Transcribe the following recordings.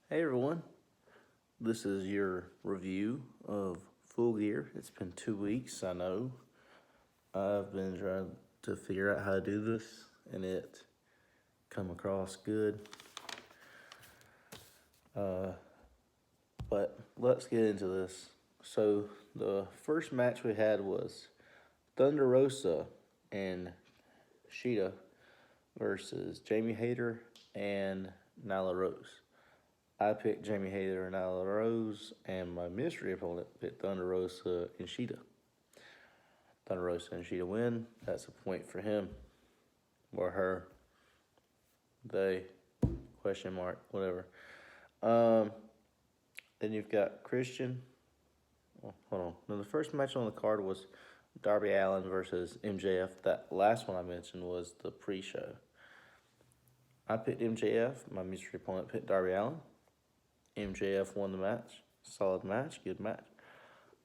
Hey everyone, this is your review of Full Gear. It's been 2 weeks, I know. I've been trying to figure out how to do this, and it come across good. But let's get into this. So the first match we had was Thunder Rosa and Sheeta versus Jamie Hayter and Nyla Rose. I picked Jamie Hayter and Nyla Rose, and my mystery opponent picked Thunder Rosa and Sheeta. Thunder Rosa and Sheeta win. That's a point for him or her. They, question mark, whatever. Then you've got Christian. Oh, hold on. Now, the first match on the card was Darby Allin versus MJF. That last one I mentioned was the pre-show. I picked MJF. My mystery opponent picked Darby Allin. MJF won the match. Solid match. Good match.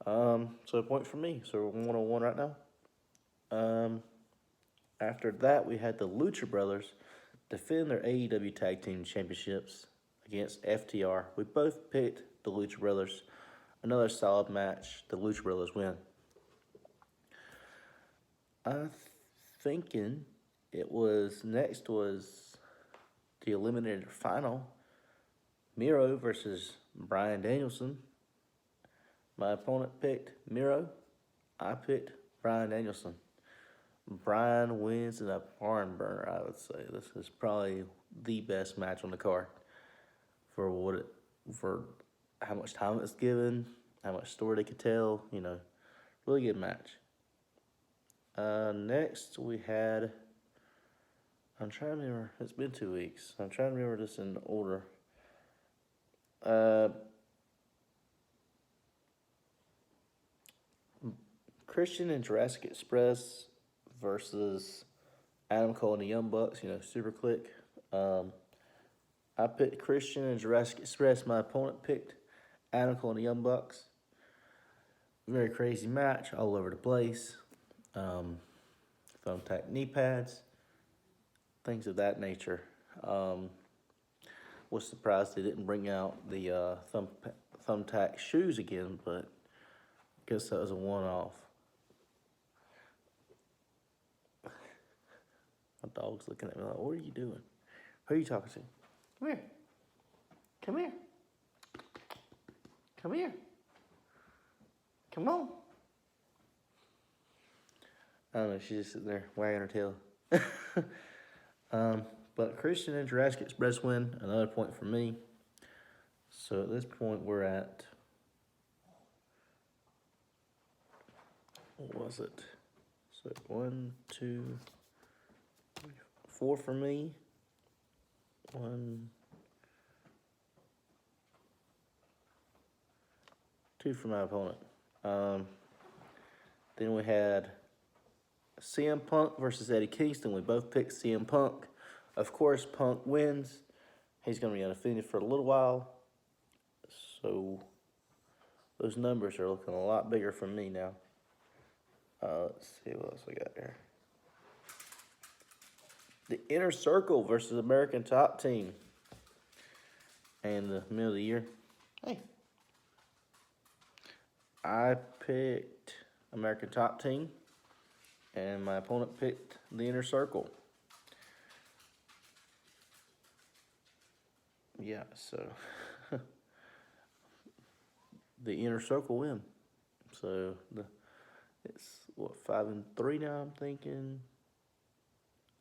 So a point for me. So we're 1-on-1 right now. After that, we had the Lucha Brothers defend their AEW Tag Team Championships against FTR. We both picked the Lucha Brothers. Another solid match. The Lucha Brothers win. I'm thinking next was the Eliminator Final. Miro versus Briandanielson. My opponent picked Miro. I picked Briandanielson. Brian wins in a barn burner, I would say. This is probably the best match on the card for how much time it's given, how much story they could tell. Really good match. Next we had. I'm trying to remember. It's been 2 weeks. I'm trying to remember this in order. Christian and Jurassic Express versus Adam Cole and the Young Bucks, Super Click. I picked Christian and Jurassic Express. My opponent picked Adam Cole and the Young Bucks. Very crazy match, all over the place. Thumbtack knee pads, things of that nature. Was surprised they didn't bring out the thumbtack shoes again, but I guess that was a one-off. My dog's looking at me like, what are you doing? Who are you talking to? Come here. Come here. Come here. Come on. I don't know, she's just sitting there wagging her tail. But Christian and Jurassic Express win, another point for me. So at this point we're at, what was it? So 1, 2, 4 for me. 1, 2 for my opponent. Then we had CM Punk versus Eddie Kingston. We both picked CM Punk. Of course, Punk wins. He's going to be undefeated for a little while. So those numbers are looking a lot bigger for me now. Let's see what else we got here. The Inner Circle versus American Top Team. And the middle of the year. Hey. I picked American Top Team. And my opponent picked the Inner Circle. Yeah, so the Inner Circle win. So it's 5-3 now, I'm thinking.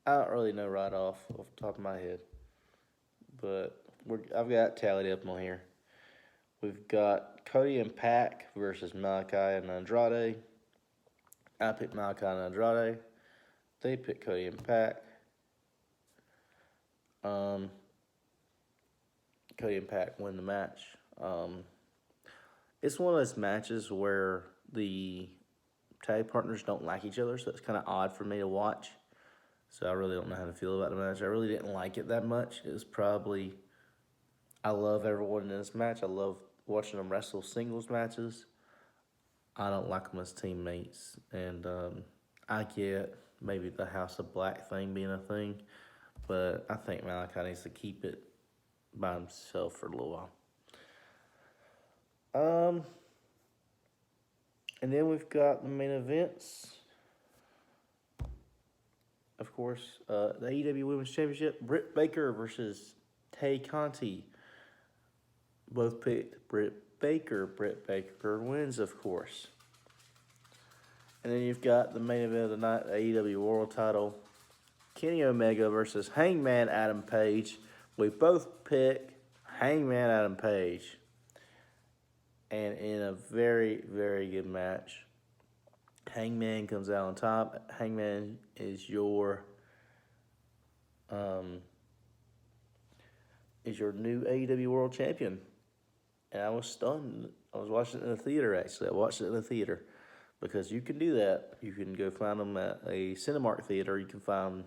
I don't really know right off the top of my head. But I've got tallied up on here. We've got Cody and Pac versus Malachi and Andrade. I picked Malachi and Andrade. They picked Cody and Pac. Cody and Pac win the match. It's one of those matches where the tag partners don't like each other, so it's kind of odd for me to watch. So I really don't know how to feel about the match. I really didn't like it that much. It was probably, I love everyone in this match. I love watching them wrestle singles matches. I don't like them as teammates. And I get maybe the House of Black thing being a thing, but I think Malachi needs to keep it by himself for a little while. And then we've got the main events. Of course, the AEW Women's Championship, Britt Baker versus Tay Conti. Both picked Britt Baker. Britt Baker wins, of course. And then you've got the main event of the night, the AEW World Title, Kenny Omega versus Hangman Adam Page. We both pick Hangman Adam Page. And in a very, very good match, Hangman comes out on top. Hangman is your new AEW World Champion. And I was stunned. I was watching it in the theater, actually. I watched it in the theater. Because you can do that. You can go find them at a Cinemark theater. You can find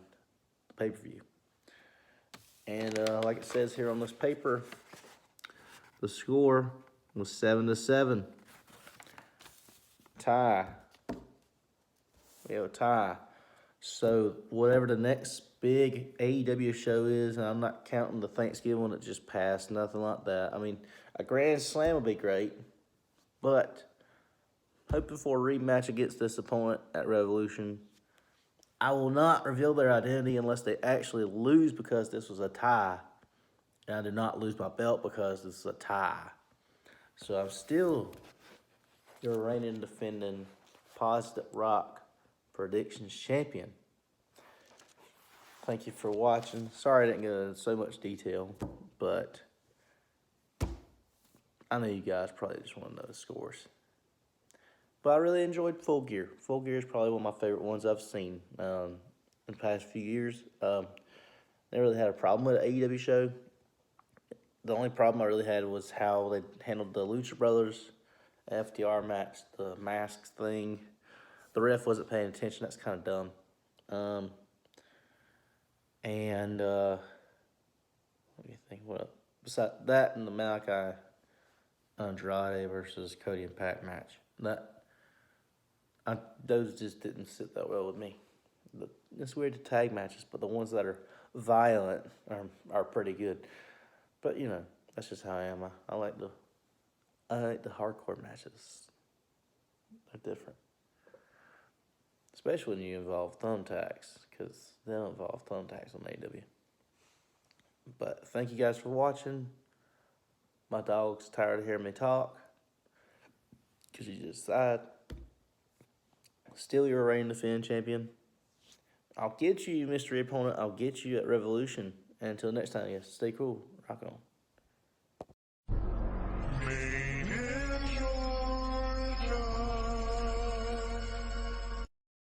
the pay-per-view. And like it says here on this paper, the score was 7-7. Tie. We have a tie. So whatever the next big AEW show is, and I'm not counting the Thanksgiving one that just passed, nothing like that. I mean, a Grand Slam would be great, but hoping for a rematch against this opponent at Revolution. I will not reveal their identity unless they actually lose because this was a tie. And I did not lose my belt because this is a tie. So I'm still your reigning defending Positive Rock Predictions champion. Thank you for watching. Sorry I didn't go into so much detail, but I know you guys probably just want to know the scores. But I really enjoyed Full Gear. Full Gear is probably one of my favorite ones I've seen in the past few years. Never really had a problem with an AEW show. The only problem I really had was how they handled the Lucha Brothers FTR match, the masks thing. The ref wasn't paying attention. That's kind of dumb. Let me think what else. Besides that and the Malachi Andrade versus Cody and Pac match. Those just didn't sit that well with me. It's weird to tag matches, but the ones that are violent are pretty good. But you know, that's just how I am. I like the hardcore matches. They're different, especially when you involve thumbtacks, because they don't involve thumbtacks on AEW. But thank you guys for watching. My dog's tired of hearing me talk because he just died. Still your reigning defending champion. I'll get you, mystery opponent. I'll get you at Revolution. And until next time, guys, stay cool. Rock on.